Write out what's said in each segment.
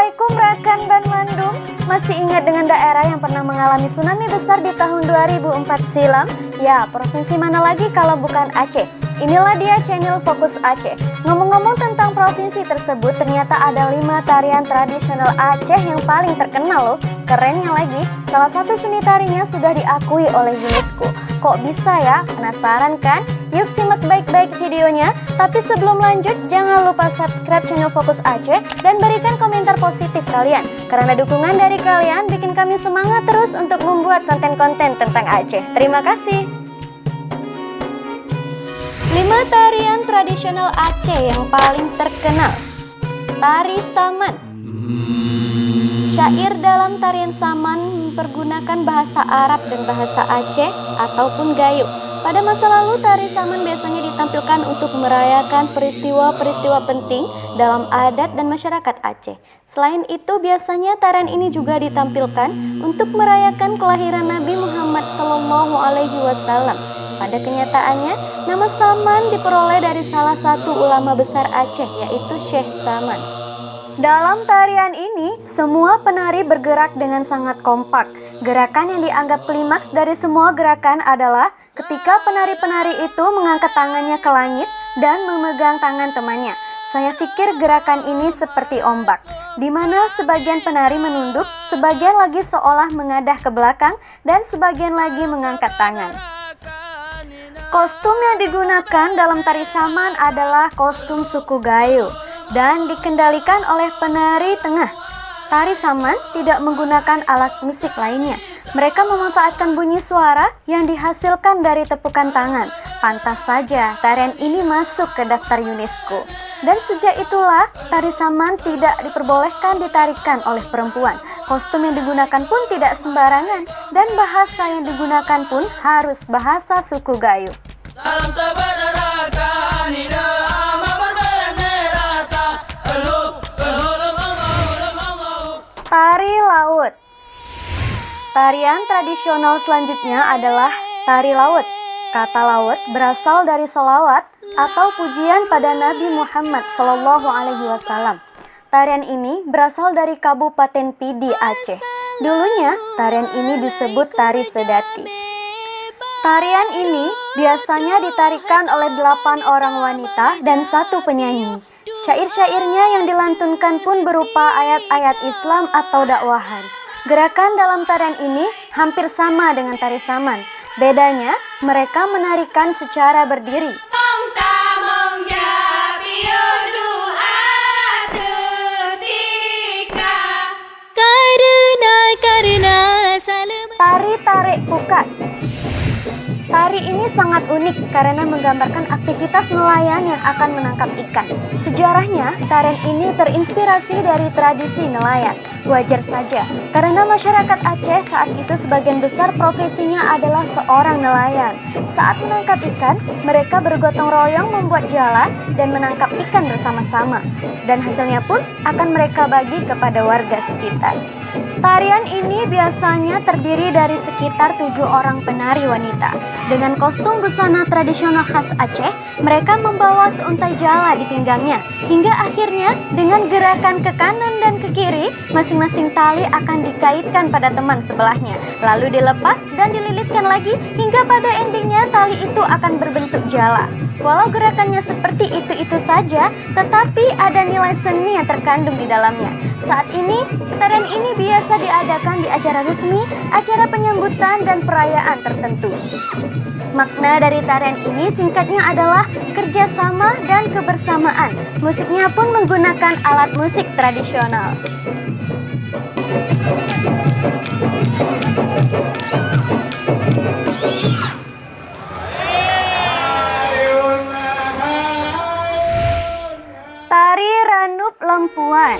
Assalamualaikum rekan dan Bandung. Masih ingat dengan daerah yang pernah mengalami tsunami besar di tahun 2004 silam? Ya, provinsi mana lagi kalau bukan Aceh? Inilah dia channel Fokus Aceh. Ngomong-ngomong tentang provinsi tersebut, ternyata ada 5 tarian tradisional Aceh yang paling terkenal loh. Kerennya lagi, salah satu seni tarinya sudah diakui oleh UNESCO. Kok bisa ya? Penasaran kan? Yuk simak baik-baik videonya. Tapi sebelum lanjut, jangan lupa subscribe channel Fokus Aceh dan berikan komentar positif kalian. Karena dukungan dari kalian bikin kami semangat terus untuk membuat konten-konten tentang Aceh. Terima kasih. 5 tarian tradisional Aceh yang paling terkenal. Tari Saman. Syair dalam tarian Saman mempergunakan bahasa Arab dan bahasa Aceh ataupun Gayo. Pada masa lalu, tari Saman biasanya ditampilkan untuk merayakan peristiwa-peristiwa penting dalam adat dan masyarakat Aceh. Selain itu, biasanya tarian ini juga ditampilkan untuk merayakan kelahiran Nabi Muhammad SAW. Pada kenyataannya, nama Saman diperoleh dari salah satu ulama besar Aceh, yaitu Syekh Saman. Dalam tarian ini, semua penari bergerak dengan sangat kompak. Gerakan yang dianggap klimaks dari semua gerakan adalah ketika penari-penari itu mengangkat tangannya ke langit dan memegang tangan temannya. Saya pikir gerakan ini seperti ombak, di mana sebagian penari menunduk, sebagian lagi seolah mengadah ke belakang, dan sebagian lagi mengangkat tangan. Kostum yang digunakan dalam tari Saman adalah kostum suku Gayo dan dikendalikan oleh penari tengah. Tari Saman tidak menggunakan alat musik lainnya. Mereka memanfaatkan bunyi suara yang dihasilkan dari tepukan tangan. Pantas saja tarian ini masuk ke daftar UNESCO. Dan sejak itulah tari Saman tidak diperbolehkan ditarikan oleh perempuan. Kostum yang digunakan pun tidak sembarangan dan bahasa yang digunakan pun harus bahasa suku Gayo. Tari Laut. Tarian tradisional selanjutnya adalah tari laut. Kata laut berasal dari sholawat atau pujian pada Nabi Muhammad SAW. Tarian ini berasal dari Kabupaten Pidi, Aceh. Dulunya, tarian ini disebut tari sedati. Tarian ini biasanya ditarikan oleh 8 orang wanita dan 1 penyanyi. Syair-syairnya yang dilantunkan pun berupa ayat-ayat Islam atau dakwahan. Gerakan dalam tarian ini hampir sama dengan tari Saman. Bedanya, mereka menarikan secara berdiri. Tari Tarik Pukat. Tari ini sangat unik karena menggambarkan aktivitas nelayan yang akan menangkap ikan. Sejarahnya, tarian ini terinspirasi dari tradisi nelayan. Wajar saja, karena masyarakat Aceh saat itu sebagian besar profesinya adalah seorang nelayan. Saat menangkap ikan, mereka bergotong royong membuat jala dan menangkap ikan bersama-sama. Dan hasilnya pun akan mereka bagi kepada warga sekitar. Tarian ini biasanya terdiri dari sekitar 7 orang penari wanita. Dengan kostum busana tradisional khas Aceh, mereka membawa seuntai jala di pinggangnya. Hingga akhirnya dengan gerakan ke kanan dan ke kiri, masing-masing tali akan dikaitkan pada teman sebelahnya. Lalu dilepas dan dililitkan lagi hingga pada endingnya tali itu akan berbentuk jala. Walau gerakannya seperti itu-itu saja, tetapi ada nilai seni yang terkandung di dalamnya. Saat ini, tarian ini biasa diadakan di acara resmi, acara penyambutan, dan perayaan tertentu. Makna dari tarian ini singkatnya adalah kerjasama dan kebersamaan. Musiknya pun menggunakan alat musik tradisional. Tari Ranup Lempuan.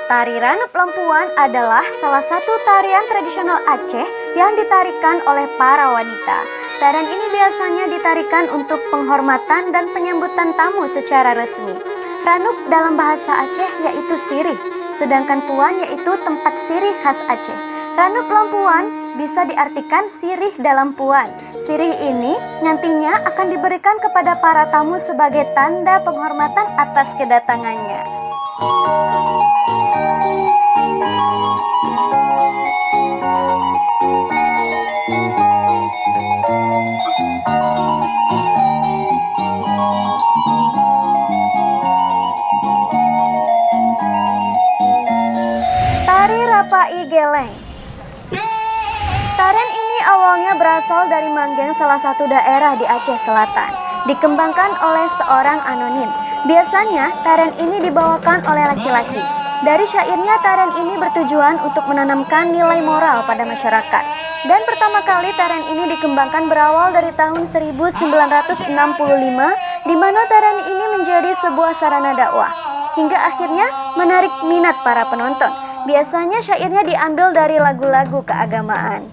Tari Ranup Lempuan adalah salah satu tarian tradisional Aceh yang ditarikan oleh para wanita. Tarian ini biasanya ditarikan untuk penghormatan dan penyambutan tamu secara resmi. Ranup dalam bahasa Aceh yaitu sirih, sedangkan puan yaitu tempat sirih khas Aceh. Ranup Lempuan bisa diartikan sirih dalam puan. Sirih ini nantinya akan diberikan kepada para tamu sebagai tanda penghormatan atas kedatangannya. Geleng. Tarian ini awalnya berasal dari Manggeng, salah satu daerah di Aceh Selatan. Dikembangkan oleh seorang anonim. Biasanya tarian ini dibawakan oleh laki-laki. Dari syairnya, tarian ini bertujuan untuk menanamkan nilai moral pada masyarakat. Dan pertama kali tarian ini dikembangkan berawal dari tahun 1965, di mana tarian ini menjadi sebuah sarana dakwah. Hingga akhirnya menarik minat para penonton. Biasanya syairnya diambil dari lagu-lagu keagamaan.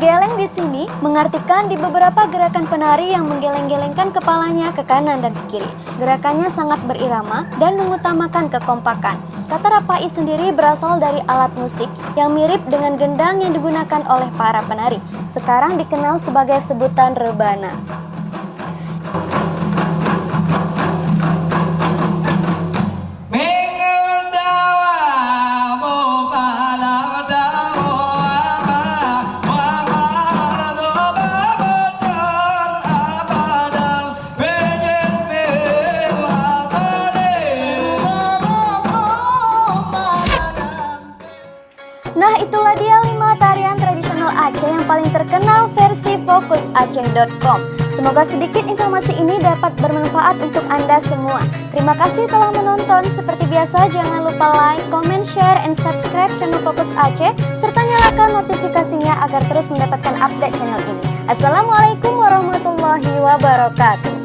Geleng di sini mengartikan di beberapa gerakan penari yang menggeleng-gelengkan kepalanya ke kanan dan ke kiri. Gerakannya sangat berirama dan mengutamakan kekompakan. Kata rapai sendiri berasal dari alat musik yang mirip dengan gendang yang digunakan oleh para penari. Sekarang dikenal sebagai sebutan rebana. Nah, itulah dia 5 tarian tradisional Aceh yang paling terkenal versi fokusaceh.com. Semoga sedikit informasi ini dapat bermanfaat untuk Anda semua. Terima kasih telah menonton. Seperti biasa, jangan lupa like, comment, share, and subscribe channel Fokus Aceh, serta nyalakan notifikasinya agar terus mendapatkan update channel ini. Assalamualaikum warahmatullahi wabarakatuh.